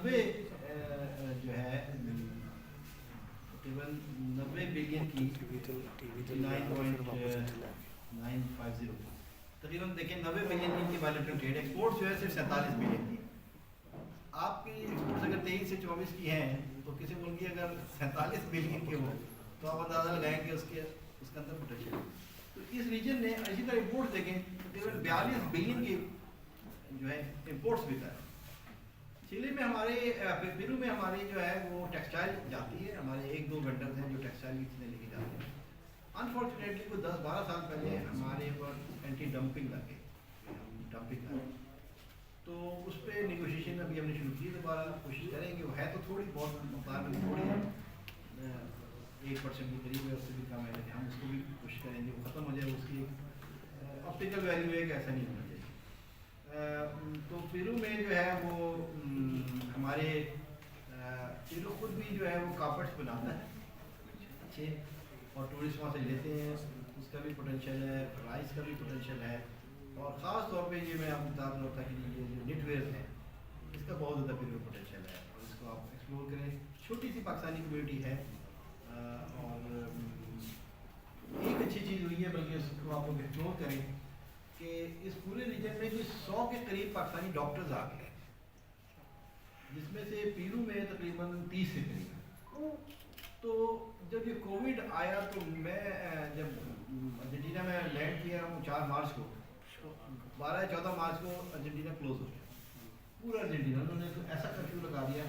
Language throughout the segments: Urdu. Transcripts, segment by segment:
90 جو ہے تقریباً 90 بلین کی 9.950 تقریباً دیکھیں 90 بلین کی بائیلیٹرل ٹریڈ، ایکسپورٹس جو ہے صرف 47 بلین کی. آپ کی ایکسپورٹس اگر 23 سے 24 کی ہیں تو کسی ملک کی اگر 47 بلین کے ہو تو آپ اندازہ لگائیں کہ اس کے اندر پوٹینشیل. تو اس ریجن نے اسی طرح امپورٹس دیکھیں تقریباً 42 بلین کی جو ہے امپورٹس بھی تھا. چلی میں ہمارے پیرو میں ہماری جو ہے وہ ٹیکسٹائل جاتی ہے، ہمارے 1-2 وینڈرز ہیں جو ٹیکسٹائل کی چیزیں لے کے جاتے ہیں. انفارچونیٹلی کوئی 10-12 سال پہلے ہمارے اوپر اینٹی ڈمپنگ لگے، ڈمپنگ لگے، تو اس پہ نیگوشیشن ابھی ہم نے شروع کی. دوبارہ کوشش کریں گے، وہ ہے تو تھوڑی بہت مقدار میں تھوڑی ہے، 1% کے قریب ہے، اس سے بھی کم ہے، لیکن ہم اس کو بھی کوشش کریں گے وہ ختم ہو جائے. اس کی آپٹیکل ویلیو ایک ایسا نہیں ہونا چاہیے. تو پیرو میں جو ہے وہ ہمارے پیرو خود بھی جو ہے وہ کارپیٹس بناتا ہے اچھے، اور ٹورسٹ وہاں سے لیتے ہیں. اس کا بھی پوٹینشیل ہے، رائس کا بھی پوٹینشیل ہے، اور خاص طور پہ یہ میں آپ کو بتا رہا تھا کہ یہ جو نیٹ ویئر ہے اس کا بہت زیادہ پیرو پوٹینشیل ہے، اور اس کو آپ ایکسپلور کریں. چھوٹی سی پاکستانی کمیونٹی ہے، اور ایک اچھی چیز ہوئی ہے بلکہ اس کو آپ لوگ ایکسپلور کریں کہ اس پورے ریجن میں کوئی 100 کے قریب پاکستانی ڈاکٹرز آ گئے، جس میں سے پیرو میں تقریباً 30 کے قریب. تو جب یہ کووڈ آیا تو میں جب ارجنٹینا میں لینڈ کیا ہوں 4 مارچ کو، 12-14 مارچ کو ارجنٹینا کلوز ہو گیا، پورا ارجنٹینا. انہوں نے ایسا کرفیو لگا دیا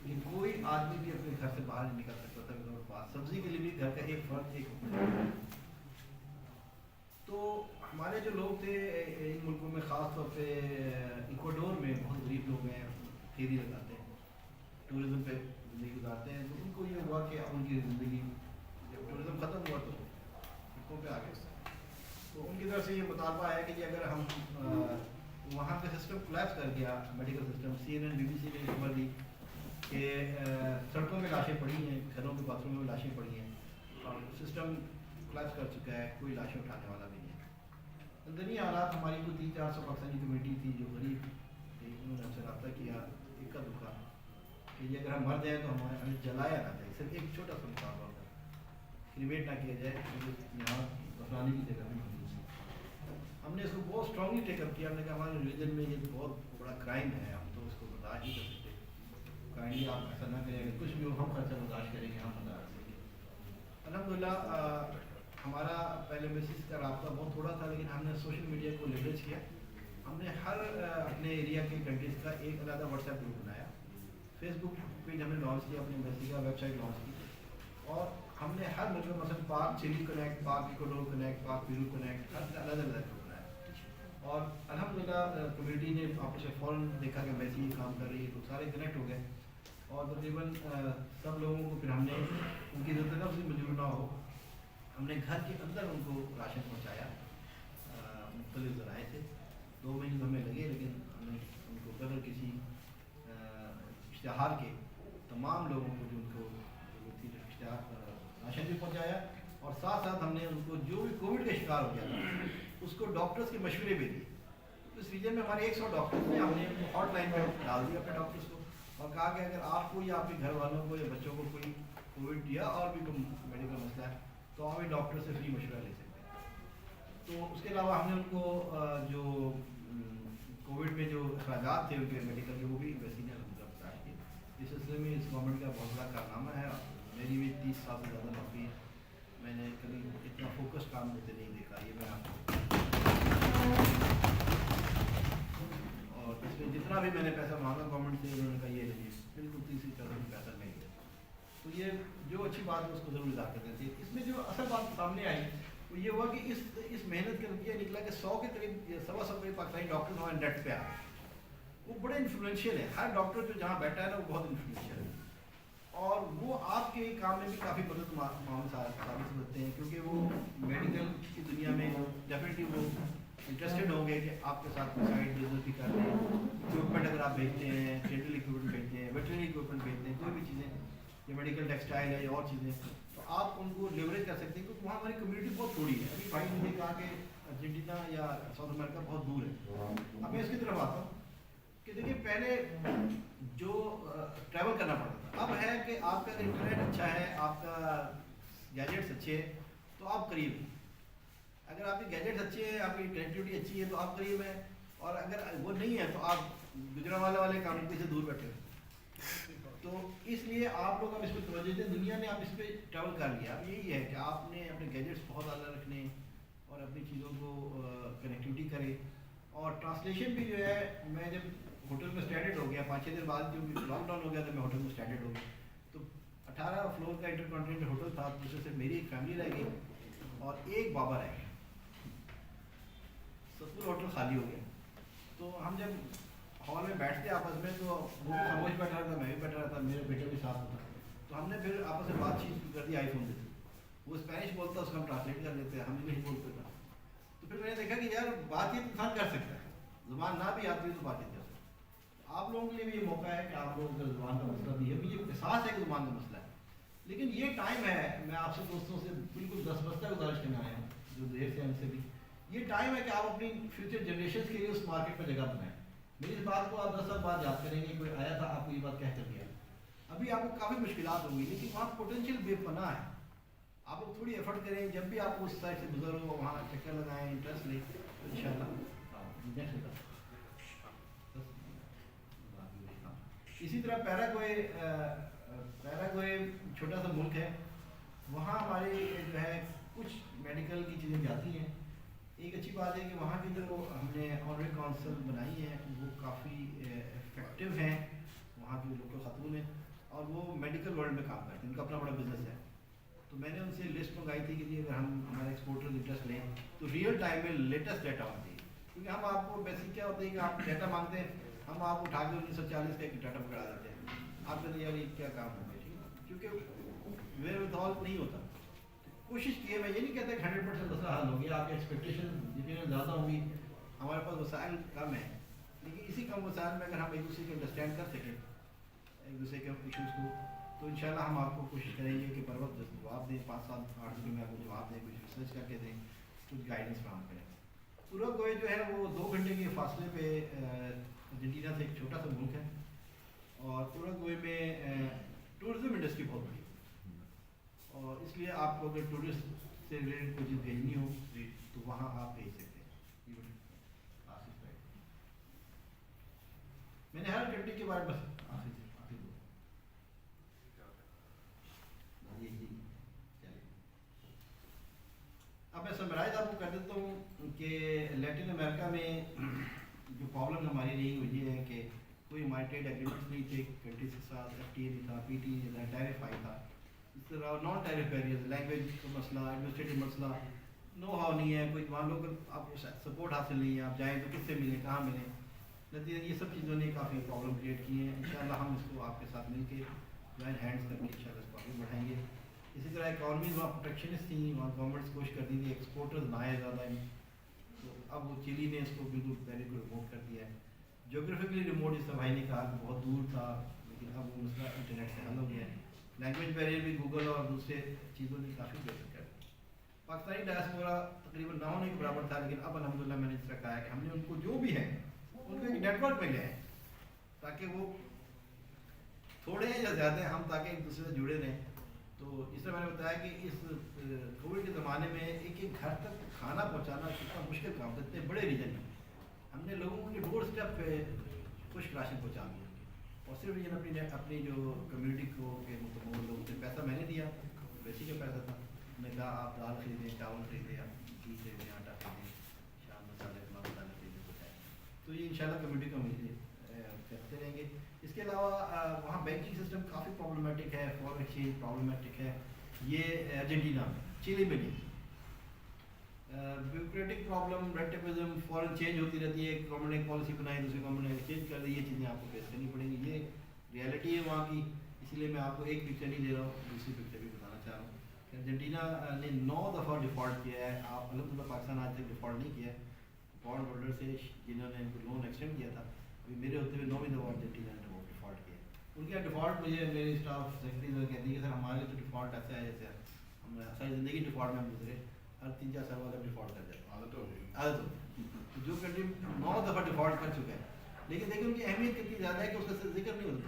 کہ کوئی آدمی بھی اپنے گھر سے باہر نہیں نکل سکتا تھا. میرے پاس سبزی کے لیے بھی گھر کا ایک فرد ایک. تو ہمارے جو لوگ تھے ان ملکوں میں، خاص طور پہ ایکواڈور میں بہت غریب لوگ ہیں، کھیتی لگاتے ہیں، ٹورزم پہ زندگی گزارتے ہیں. تو ان کو یہ ہوا کہ ان کی زندگی جب ٹورزم ختم ہوا تو سڑکوں پہ آ گئے. تو ان کی طرف سے یہ مطالبہ ہے کہ اگر ہم وہاں کا سسٹم کولیپس کر گیا، میڈیکل سسٹم، CNN BBC نے خبر دی کہ سڑکوں میں لاشیں پڑی ہیں، گھروں کے باتھ روم میں لاشیں پڑی ہیں، اور سسٹم کولیپس کر چکا ہے، کوئی لاشیں اٹھانے والا بھی نہیں ہے. اندرونی حالات ہماری کوئی 300-400 پاکستانی کمیونٹی تھی جو غریب تھی، انہوں نے ہم سے رابطہ کیا اکا دکا کہ یہ اگر ہم مر جائیں تو ہمیں جلایا نہ جائے، صرف ایک چھوٹا سا مطالبہ ہوتا ہے، کریمیٹ نہ کیا جائے، یہاں دفنانے کی جگہ میں موجود ہے. ہم نے اس کو بہت اسٹرانگلی ٹیک اپ کیا. ہم نے کہا ہمارے ریلیجن میں یہ بہت بڑا کرائم ہے، ہم تو اس کو برداشت نہیں کر سکتے. کائنڈلی آپ ایسا نہ کریں، اگر کچھ بھی ہو ہم خرچہ برداشت کریں گے، ہم برداشت کریں گے. الحمدللہ ہمارا پہلے میسیز کا رابطہ بہت تھوڑا تھا، لیکن ہم نے سوشل میڈیا کو لیوریج کیا. ہم نے ہر اپنے ایریا کے کنٹریز کا ایک علیحدہ واٹس ایپ گروپ بنایا، فیس بک پیج ہم نے لانچ کیا، اپنی ایمبیسی کا ویب سائٹ لانچ کی، اور ہم نے ہر ملک میں مثلا پاک چلی کنیکٹ، پاک ایکواڈور کنیکٹ، پاک پیرو کنیکٹ، ہر علیحدہ علیحدہ گروپ بنایا. اور الحمدللہ کمیونٹی نے آپس میں فوراً دیکھا کہ ایمبیسی یہ کام کر رہی ہے، تو سارے کنیکٹ ہو گئے. اور تقریباً سب لوگوں کو پھر ہم نے ان کی عزت نفس بھی منظور نہ ہو، ہم نے گھر کے اندر ان کو راشن پہنچایا. مختلف ذرائع سے 2 مہینے ہمیں لگے، لیکن ہم نے ان کو بغیر کسی اشتہار کے تمام لوگوں کو جو ان کو اشتہار راشن بھی پہنچایا. اور ساتھ ساتھ ہم نے ان کو جو بھی کووڈ کا شکار ہو گیا تھا اس کو ڈاکٹرز کے مشورے بھی دیے. اس ریجن میں ہمارے 100 ڈاکٹرز ہیں، ہم نے ان کو ہاٹ لائن پہ ڈال دیا اپنے ڈاکٹرز کو، اور کہا کہ اگر آپ کو یا آپ کے گھر والوں کو یا بچوں کو کوئی کووڈ یا اور بھی کوئی میڈیکل مسئلہ ہے تو آپ بھی ڈاکٹر سے فری مشورہ لے سکتے ہیں. تو اس کے علاوہ ہم نے ان کو جو کووڈ میں جو اخراجات تھے ان کے میڈیکل کے وہ بھی ویسی نے برداشت کیے. اس سلسلے میں اس گورنمنٹ کا بہت بڑا کارنامہ ہے. میری بھی 30 سال سے زیادہ نوکری ہے، میں نے کبھی اتنا فوکس کام ہوتے نہیں دیکھا. یہ میں آپ کو اور اس میں جتنا بھی میں نے پیسہ مانگا گورنمنٹ سے انہوں نے کہا یہ نہیں، بالکل 30% پیسہ نہیں ہے. تو یہ جو اچھی بات ہے اس کو ضرور ادا کرنا چاہیے. اس میں جو اصل بات سامنے آئی وہ یہ ہوا کہ اس محنت کا نتیجہ نکلا کہ 100 کے قریب 125 قریب پاکستانی ڈاکٹر ہمارے نیٹ پہ آ گئے. وہ بڑے انفلوئنشیل ہیں، ہر ڈاکٹر جو جہاں بیٹھا ہے نا وہ بہت انفلوئنشیل ہے، اور وہ آپ کے کام میں بھی کافی مدد معاون ثابت ہوتے ہیں، کیونکہ وہ میڈیکل کی دنیا میں ڈیفینیٹلی وہ انٹرسٹڈ ہوں گے کہ آپ کے ساتھ سائڈ بزنس بھی کرتے ہیں. اکوپمنٹ اگر آپ بھیجتے ہیں، ڈینٹل اکوپمنٹ بھیجتے ہیں، ویٹرنری اکوپمنٹ بھیجتے ہیں، کوئی بھی چیزیں یا میڈیکل ٹیکسٹائل ہے یا اور چیزیں، تو آپ ان کو لیوریج کر سکتے ہیں. کیونکہ وہاں ہماری کمیونٹی بہت تھوڑی ہے. ابھی بھائی نے مجھے کہا کہ ارجنٹینا یا ساؤتھ امریکہ بہت دور ہے. اب میں اس کی طرف آتا ہوں کہ دیکھیے پہلے جو ٹریول کرنا پڑتا تھا. اب ہے کہ آپ کا انٹرنیٹ اچھا ہے, آپ کا گیجٹس اچھے ہیں تو آپ قریب ہیں. اگر آپ کے گیجٹس اچھے ہیں, آپ کی کنیکٹیوٹی اچھی ہے تو آپ قریب ہیں, اور اگر وہ نہیں ہے تو آپ گجرانوالے والے کمیونٹی سے دور بیٹھے ہوئے. تو اس لیے آپ لوگ اب اس پہ توجہ دیں, دنیا نے اب اس پہ ٹریول کر لیا. اب یہی ہے کہ آپ نے اپنے گیجٹس بہت اعلیٰ رکھنے اور اپنی چیزوں کو کنیکٹیوٹی کرے. اور ٹرانسلیشن بھی جو ہے, میں جب ہوٹل میں اسٹینڈرڈ ہو گیا 5-6 دن بعد, جو لاک ڈاؤن ہو گیا تو میں ہوٹل میں اسٹینڈرڈ ہو گیا, تو 18 فلور کا انٹر کانٹیننٹل ہوٹل تھا, جس میں سے میری ایک فیملی رہ گئی اور ایک بابا رہ گیا. سب پورا ہوٹل خالی ہو گیا. تو ہم جب ہال میں بیٹھتے آپس میں تو وہ بھی خاموش بیٹھا رہا تھا, میں بھی بیٹھا رہا تھا, میرے بیٹے بھی ساتھ ہوتا. تو ہم نے پھر آپس میں بات چیت کر دی آئی فون سے. وہ اسپینش بولتا, اس کو ہم ٹرانسلیٹ کر لیتے, ہم انگلش بولتے تھا. تو پھر میں نے دیکھا کہ یار بات چیت انسان کر سکتا ہے, زبان نہ بھی آتی ہے تو بات چیت کر سکتا ہے. آپ لوگوں کے لیے بھی یہ موقع ہے کہ آپ لوگوں کا زبان کا مسئلہ بھی ہے, مجھے احساس ہے کہ زبان کا مسئلہ ہے, لیکن یہ ٹائم ہے. میں آپ سے دوستوں سے بالکل دستبستہ گزارش کرنے آیا ہوں, جو دیر سے ہم سے بھی, یہ ٹائم ہے کہ آپ اپنی فیوچر جنریشنز کے لیے اس مارکیٹ میں جگہ بنائیں. میری اس بات کو آپ 10 سال بعد یاد کریں گے, کوئی آیا تھا آپ کو یہ بات کہہ کر گیا. ابھی آپ کو کافی مشکلات ہوں گی, لیکن وہاں پوٹینشیل بے پناہ ہے. آپ لوگ تھوڑی ایفرٹ کریں, جب بھی آپ اس سائڈ سے گزر ہو وہاں چکر لگائیں, انٹرسٹ لیں, تو ان شاء اللہ. اسی طرح پیراگوئے چھوٹا سا ملک ہے, وہاں ہمارے جو ہے کچھ میڈیکل کی چیزیں جاتی ہیں. ایک اچھی بات ہے کہ وہاں کی جو ہم نے آنری کونسل بنائی ہے وہ کافی افیکٹو ہیں. وہاں کی لوکل خاتون ہیں اور وہ میڈیکل ورلڈ میں کام کرتے ہیں, ان کا اپنا بڑا بزنس ہے. تو میں نے ان سے لسٹ منگائی تھی کہ جی اگر ہم ہمارے ایکسپورٹر انٹرسٹ لیں تو ریئل ٹائم میں لیٹسٹ ڈیٹا ہونا چاہیے. کیونکہ ہم آپ کو بیسک کیا ہوتا ہے کہ آپ ڈیٹا مانگتے ہیں, ہم آپ کو اٹھا کے 1940 کا ایک ڈیٹا پکڑا دیتے ہیں, آپ کہتے ہیں یار یہ کیا کام ہو گیا. ٹھیک ہے, کیونکہ ویئر ود آل نہیں ہوتا. کوشش کی ہے, میں یہ نہیں کہتا کہ 100% مسئلہ حل ہو گیا, آپ کی ایکسپیکٹیشن یقیناً زیادہ ہوں گی, ہمارے پاس وسائل کم ہیں, لیکن اسی کم وسائل میں اگر ہم ایک دوسرے کو انڈرسٹینڈ کر سکیں, ایک دوسرے کے ایشوز کو, تو انشاءاللہ ہم آپ کو کوشش کریں گے کہ بر وقت جواب دیں, 5-7-8 دن میں آپ کو جواب دیں, کچھ ریسرچ کر کے دیں, کچھ گائیڈنس فراہم کریں. اوروگوئے جو ہے وہ 2 گھنٹے کے فاصلے پہ ارجنٹینا سے ایک چھوٹا سا ملک ہے, اور اوروگوئے میں ٹورزم انڈسٹری بہت بڑی ہے, اور اس لیے آپ کو اگر ٹورسٹ سے ریلیٹڈ کوئی چیز بھیجنی ہو تو وہاں آپ بھیج سکتے ہیں. میں نے ہر کنٹری کے بارے بس اب میں سمرائز آپ کو کر دیتا ہوں کہ لیٹن امریکہ میں جو پرابلم ہماری رہی وہ یہ ہے کہ کوئی ہمارے ٹریڈ ایگریمنٹس نہیں تھے کنٹریز کے ساتھ, ایف ٹی اے نہیں تھا, پی ٹی نہیں تھا, ٹیرف آئی تھا. اس طرح نان ٹیرف بیریئرز, لینگویج کا مسئلہ, ایڈمنسٹریٹو مسئلہ, نو ہاؤ نہیں ہے, کوئی وہاں لوگ آپ کو سپورٹ حاصل نہیں ہے, آپ جائیں تو کس سے ملیں, کہاں ملیں. نتیجہ یہ سب چیزوں نے کافی پرابلم کریٹ کی ہیں. انشاءاللہ ہم اس کو آپ کے ساتھ مل کے جوائن ہینڈس کر کے انشاءاللہ اس کو آگے بڑھائیں گے. اسی طرح اکانومیز وہاں پروٹیکشنسٹ تھیں, وہاں گورنمنٹس کوشش کرتی تھی ایکسپورٹرز نہ آئے زیادہ ہیں, تو اب وہ چلی نے اس کو بالکل پہلے کو ریموو کر دیا ہے. جیوگرافکلی ریموٹ جس طرح بھائی نے کہا کہ بہت دور تھا, لیکن اب وہ مسئلہ انٹرنیٹ سے حل ہو گیا ہے. لینگویج بیریئر بھی گوگل اور دوسرے چیزوں نے کافی بہتر کر دیا. پاکستانی ڈائسپورا تقریباً نہ ہونے کے برابر تھا, لیکن اب الحمدللہ میں نے اس طرح کہا ہے کہ ہم نے ان کو جو بھی ہے ان کو ایک نیٹ ورک میں لے آئے, تاکہ وہ تھوڑے ہیں یا زیادہ ہیں, ہم تاکہ ایک دوسرے سے جڑے رہیں. تو اس طرح میں نے بتایا کہ اس کووڈ کے زمانے میں ایک ایک گھر تک کھانا پہنچانا کتنا مشکل کام تھا. اتنے بڑے ریجن میں ہم نے لوگوں کے ڈور اسٹیپ پہ خشک راشن پہنچا دیا, اور صرف یہ اپنی جو کمیونٹی کو کہ لوگوں سے پیسہ میں نے دیا, ویسی کا پیسہ تھا. میں نے کہا آپ دال خریدیں, چاول خریدیں, آپ گھی خریدیں, آٹا خریدیں, شام مسالے مسالہ خریدیں, بتائیں. تو یہ انشاءاللہ کمیونٹی کو مل کرتے رہیں گے. اس کے علاوہ وہاں بینکنگ سسٹم کافی پرابلمٹک ہے, فورن ایکسچینج پرابلمٹک ہے. یہ ارجنٹینا میں, چلی میں نہیں. بیوروکریٹک پرابلم, ریڈ ٹیپزم, فورن چینج ہوتی رہتی ہے, گورنمنٹ نے ایک پالیسی بنائی, دوسری گورنمنٹ نے چینج کر دی. یہ چیزیں آپ کو فیس کرنی پڑیں گی, یہ ریالٹی ہے وہاں کی. اسی لیے میں آپ کو ایک پکچر نہیں دے رہا ہوں, دوسری پکچر بھی بتانا چاہ رہا ہوں. ارجنٹینا نے 9 دفعہ ڈیفالٹ کیا ہے. آپ الحمدللہ پاکستان آج تک ڈیفالٹ نہیں کیا ہے. بانڈ ہولڈر سے جنہوں نے لون ایکسٹینڈ کیا تھا, ابھی میرے ہوتے ہوئے 9ویں دفعہ ارجنٹینا نے ڈیفالٹ کیا ہے. ان کا ڈیفالٹ مجھے میرے اسٹاف سیکرٹری کہتی ہے کہ سر ہمارے تو ڈیفالٹ ایسا ہے جیسے ہم ساری زندگی ڈیفالٹ میں گزرے, ہر 3-4 سال بعد ڈیفالٹ کر جاتے ہیں. عادت ہو گئی. جو کنٹری 9 دفعہ ڈیفالٹ کر چکا ہے, لیکن دیکھیں ان کی اہمیت کتنی زیادہ ہے کہ اس کا ذکر نہیں ہوتا.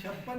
56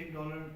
$1